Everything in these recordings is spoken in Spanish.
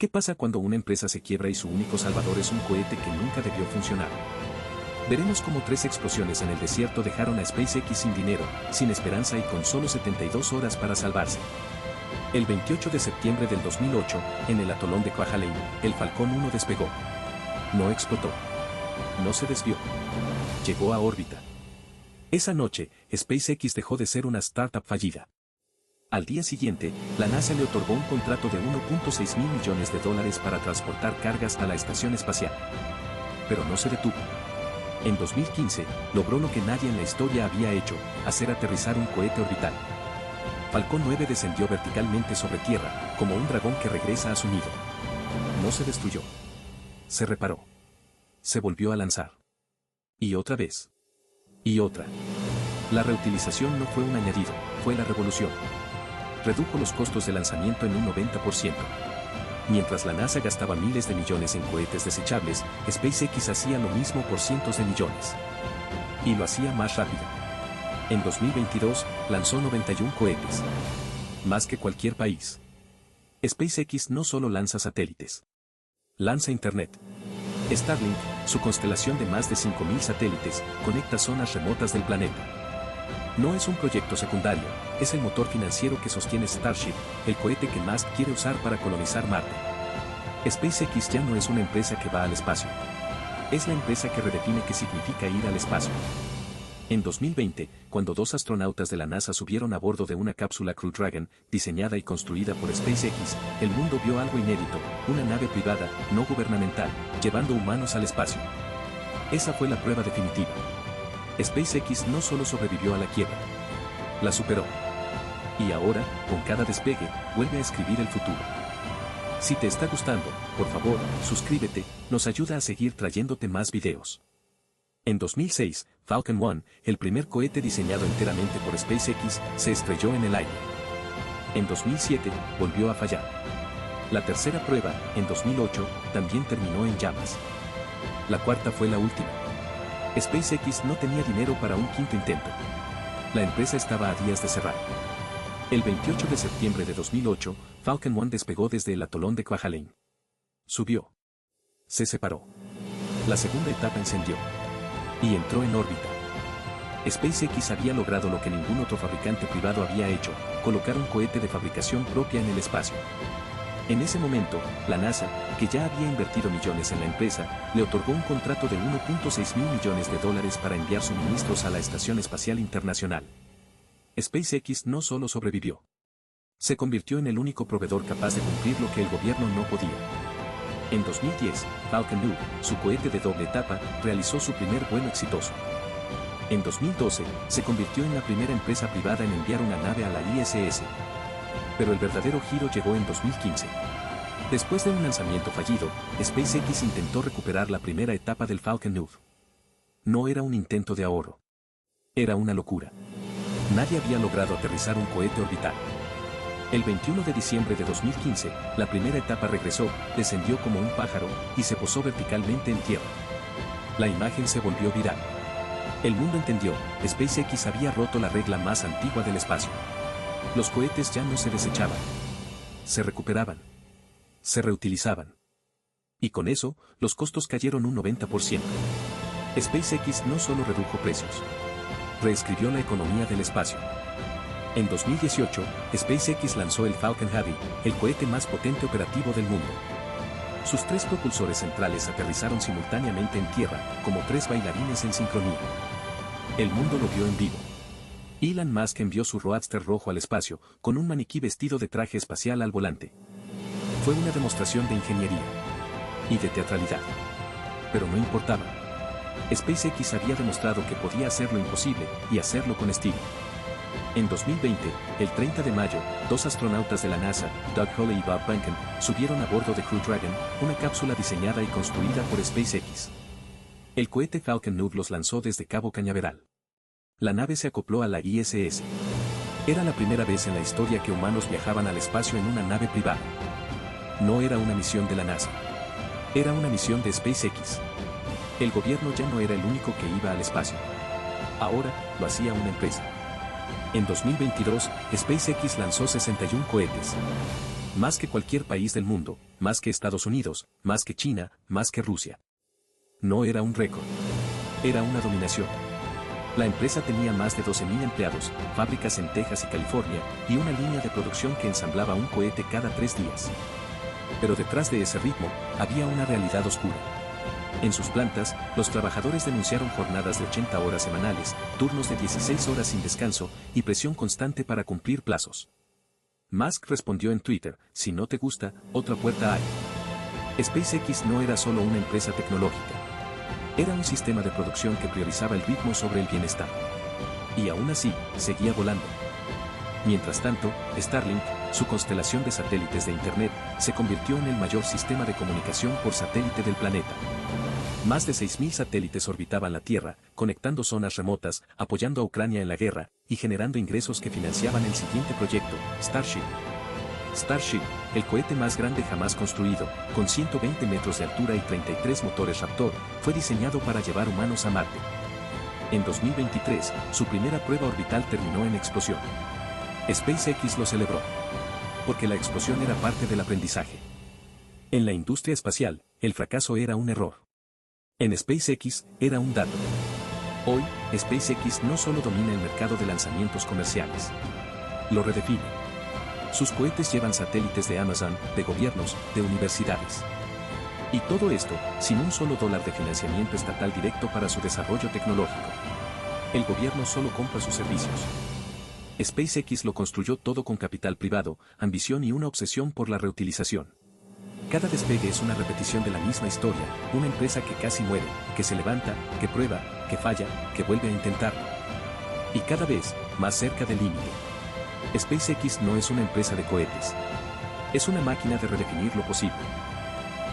¿Qué pasa cuando una empresa se quiebra y su único salvador es un cohete que nunca debió funcionar? Veremos cómo 3 explosiones en el desierto dejaron a SpaceX sin dinero, sin esperanza y con solo 72 horas para salvarse. El 28 de septiembre del 2008, en el atolón de Kwajalein, el Falcon 1 despegó. No explotó. No se desvió. Llegó a órbita. Esa noche, SpaceX dejó de ser una startup fallida. Al día siguiente, la NASA le otorgó un contrato de 1.6 mil millones de dólares para transportar cargas a la estación espacial. Pero no se detuvo. En 2015, logró lo que nadie en la historia había hecho, hacer aterrizar un cohete orbital. Falcon 9 descendió verticalmente sobre Tierra, como un dragón que regresa a su nido. No se destruyó. Se reparó. Se volvió a lanzar. Y otra vez. Y otra. La reutilización no fue un añadido, fue la revolución. Redujo los costos de lanzamiento en un 90%. Mientras la NASA gastaba miles de millones en cohetes desechables, SpaceX hacía lo mismo por cientos de millones. Y lo hacía más rápido. En 2022, lanzó 91 cohetes. Más que cualquier país. SpaceX no solo lanza satélites. Lanza Internet. Starlink, su constelación de más de 5.000 satélites, conecta zonas remotas del planeta. No es un proyecto secundario, es el motor financiero que sostiene Starship, el cohete que Musk quiere usar para colonizar Marte. SpaceX ya no es una empresa que va al espacio. Es la empresa que redefine qué significa ir al espacio. En 2020, cuando 2 astronautas de la NASA subieron a bordo de una cápsula Crew Dragon, diseñada y construida por SpaceX, el mundo vio algo inédito, una nave privada, no gubernamental, llevando humanos al espacio. Esa fue la prueba definitiva. SpaceX no solo sobrevivió a la quiebra, la superó. Y ahora, con cada despegue, vuelve a escribir el futuro. Si te está gustando, por favor, suscríbete, nos ayuda a seguir trayéndote más videos. En 2006, Falcon 1, el primer cohete diseñado enteramente por SpaceX, se estrelló en el aire. En 2007, volvió a fallar. La tercera prueba, en 2008, también terminó en llamas. La cuarta fue la última. SpaceX no tenía dinero para un quinto intento. La empresa estaba a días de cerrar. El 28 de septiembre de 2008, Falcon 1 despegó desde el atolón de Kwajalein. Subió. Se separó. La segunda etapa encendió. Y entró en órbita. SpaceX había logrado lo que ningún otro fabricante privado había hecho, colocar un cohete de fabricación propia en el espacio. En ese momento, la NASA, que ya había invertido millones en la empresa, le otorgó un contrato de 1.6 mil millones de dólares para enviar suministros a la Estación Espacial Internacional. SpaceX no solo sobrevivió. Se convirtió en el único proveedor capaz de cumplir lo que el gobierno no podía. En 2010, Falcon 9, su cohete de doble etapa, realizó su primer vuelo exitoso. En 2012, se convirtió en la primera empresa privada en enviar una nave a la ISS. Pero el verdadero giro llegó en 2015. Después de un lanzamiento fallido, SpaceX intentó recuperar la primera etapa del Falcon 9. No era un intento de ahorro. Era una locura. Nadie había logrado aterrizar un cohete orbital. El 21 de diciembre de 2015, la primera etapa regresó, descendió como un pájaro, y se posó verticalmente en tierra. La imagen se volvió viral. El mundo entendió, SpaceX había roto la regla más antigua del espacio. Los cohetes ya no se desechaban. Se recuperaban. Se reutilizaban. Y con eso, los costos cayeron un 90%. SpaceX no solo redujo precios. Reescribió la economía del espacio. En 2018, SpaceX lanzó el Falcon Heavy, el cohete más potente operativo del mundo. Sus 3 propulsores centrales aterrizaron simultáneamente en tierra, como 3 bailarines en sincronía. El mundo lo vio en vivo. Elon Musk envió su Roadster rojo al espacio, con un maniquí vestido de traje espacial al volante. Fue una demostración de ingeniería. Y de teatralidad. Pero no importaba. SpaceX había demostrado que podía hacer lo imposible, y hacerlo con estilo. En 2020, el 30 de mayo, 2 astronautas de la NASA, Doug Hurley y Bob Behnken, subieron a bordo de Crew Dragon, una cápsula diseñada y construida por SpaceX. El cohete Falcon 9 los lanzó desde Cabo Cañaveral. La nave se acopló a la ISS. Era la primera vez en la historia que humanos viajaban al espacio en una nave privada. No era una misión de la NASA. Era una misión de SpaceX. El gobierno ya no era el único que iba al espacio. Ahora, lo hacía una empresa. En 2022, SpaceX lanzó 61 cohetes. Más que cualquier país del mundo, más que Estados Unidos, más que China, más que Rusia. No era un récord. Era una dominación. La empresa tenía más de 12.000 empleados, fábricas en Texas y California, y una línea de producción que ensamblaba un cohete cada 3 días. Pero detrás de ese ritmo, había una realidad oscura. En sus plantas, los trabajadores denunciaron jornadas de 80 horas semanales, turnos de 16 horas sin descanso, y presión constante para cumplir plazos. Musk respondió en Twitter: si no te gusta, otra puerta hay. SpaceX no era solo una empresa tecnológica. Era un sistema de producción que priorizaba el ritmo sobre el bienestar. Y aún así, seguía volando. Mientras tanto, Starlink, su constelación de satélites de Internet, se convirtió en el mayor sistema de comunicación por satélite del planeta. Más de 6.000 satélites orbitaban la Tierra, conectando zonas remotas, apoyando a Ucrania en la guerra, y generando ingresos que financiaban el siguiente proyecto, Starship. Starship, el cohete más grande jamás construido, con 120 metros de altura y 33 motores Raptor, fue diseñado para llevar humanos a Marte. En 2023, su primera prueba orbital terminó en explosión. SpaceX lo celebró. Porque la explosión era parte del aprendizaje. En la industria espacial, el fracaso era un error. En SpaceX, era un dato. Hoy, SpaceX no solo domina el mercado de lanzamientos comerciales. Lo redefine. Sus cohetes llevan satélites de Amazon, de gobiernos, de universidades. Y todo esto, sin un solo dólar de financiamiento estatal directo para su desarrollo tecnológico. El gobierno solo compra sus servicios. SpaceX lo construyó todo con capital privado, ambición y una obsesión por la reutilización. Cada despegue es una repetición de la misma historia, una empresa que casi muere, que se levanta, que prueba, que falla, que vuelve a intentarlo. Y cada vez, más cerca del límite. SpaceX no es una empresa de cohetes. Es una máquina de redefinir lo posible.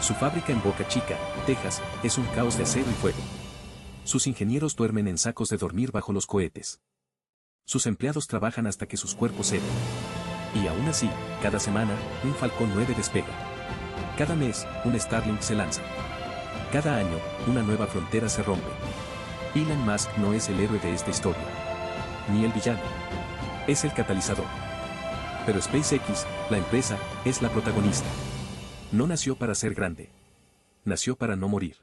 Su fábrica en Boca Chica, Texas, es un caos de acero y fuego. Sus ingenieros duermen en sacos de dormir bajo los cohetes. Sus empleados trabajan hasta que sus cuerpos ceden. Y aún así, cada semana, un Falcon 9 despega. Cada mes, un Starlink se lanza. Cada año, una nueva frontera se rompe. Elon Musk no es el héroe de esta historia. Ni el villano. Es el catalizador. Pero SpaceX, la empresa, es la protagonista. No nació para ser grande. Nació para no morir.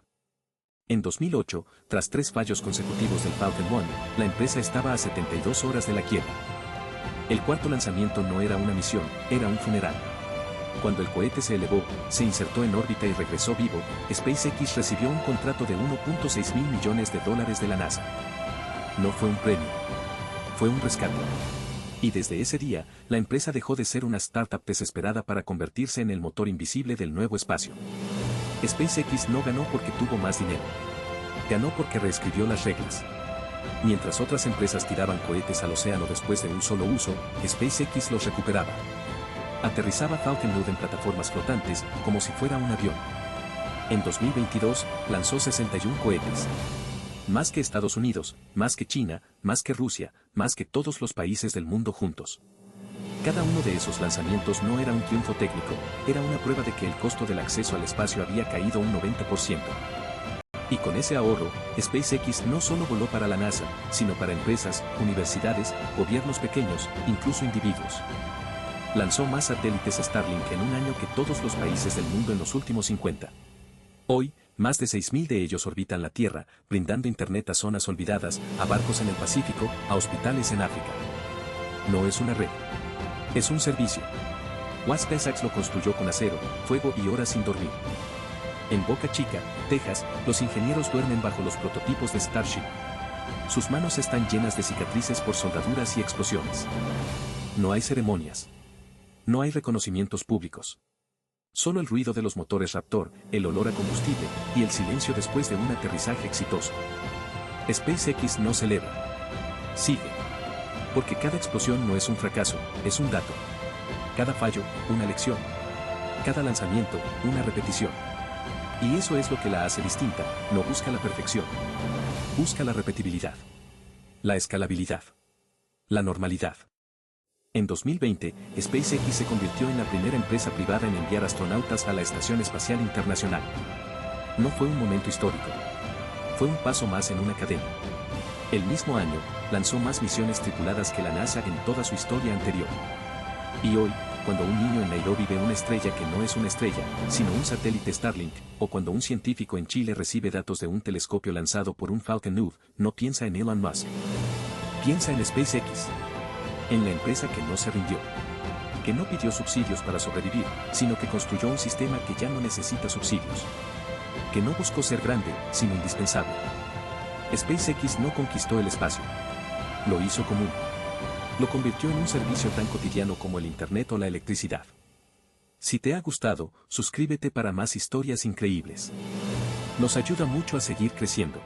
En 2008, tras 3 fallos consecutivos del Falcon 1, la empresa estaba a 72 horas de la quiebra. El cuarto lanzamiento no era una misión, era un funeral. Cuando el cohete se elevó, se insertó en órbita y regresó vivo, SpaceX recibió un contrato de $1.6 mil millones de la NASA. No fue un premio. Fue un rescate. Y desde ese día, la empresa dejó de ser una startup desesperada para convertirse en el motor invisible del nuevo espacio. SpaceX no ganó porque tuvo más dinero. Ganó porque reescribió las reglas. Mientras otras empresas tiraban cohetes al océano después de un solo uso, SpaceX los recuperaba. Aterrizaba Falcon 9 en plataformas flotantes, como si fuera un avión. En 2022, lanzó 61 cohetes. Más que Estados Unidos, más que China, más que Rusia, más que todos los países del mundo juntos. Cada uno de esos lanzamientos no era un triunfo técnico, era una prueba de que el costo del acceso al espacio había caído un 90%. Y con ese ahorro, SpaceX no solo voló para la NASA, sino para empresas, universidades, gobiernos pequeños, incluso individuos. Lanzó más satélites Starlink en un año que todos los países del mundo en los últimos 50. Hoy, más de 6.000 de ellos orbitan la Tierra, brindando internet a zonas olvidadas, a barcos en el Pacífico, a hospitales en África. No es una red. Es un servicio. SpaceX lo construyó con acero, fuego y horas sin dormir. En Boca Chica, Texas, los ingenieros duermen bajo los prototipos de Starship. Sus manos están llenas de cicatrices por soldaduras y explosiones. No hay ceremonias. No hay reconocimientos públicos. Solo el ruido de los motores Raptor, el olor a combustible, y el silencio después de un aterrizaje exitoso. SpaceX no celebra. Sigue. Porque cada explosión no es un fracaso, es un dato. Cada fallo, una lección. Cada lanzamiento, una repetición. Y eso es lo que la hace distinta, no busca la perfección. Busca la repetibilidad. La escalabilidad. La normalidad. En 2020, SpaceX se convirtió en la primera empresa privada en enviar astronautas a la Estación Espacial Internacional. No fue un momento histórico. Fue un paso más en una cadena. El mismo año, lanzó más misiones tripuladas que la NASA en toda su historia anterior. Y hoy, cuando un niño en Nairobi ve una estrella que no es una estrella, sino un satélite Starlink, o cuando un científico en Chile recibe datos de un telescopio lanzado por un Falcon 9, no piensa en Elon Musk. Piensa en SpaceX. En la empresa que no se rindió. Que no pidió subsidios para sobrevivir, sino que construyó un sistema que ya no necesita subsidios. Que no buscó ser grande, sino indispensable. SpaceX no conquistó el espacio. Lo hizo común. Lo convirtió en un servicio tan cotidiano como el Internet o la electricidad. Si te ha gustado, suscríbete para más historias increíbles. Nos ayuda mucho a seguir creciendo.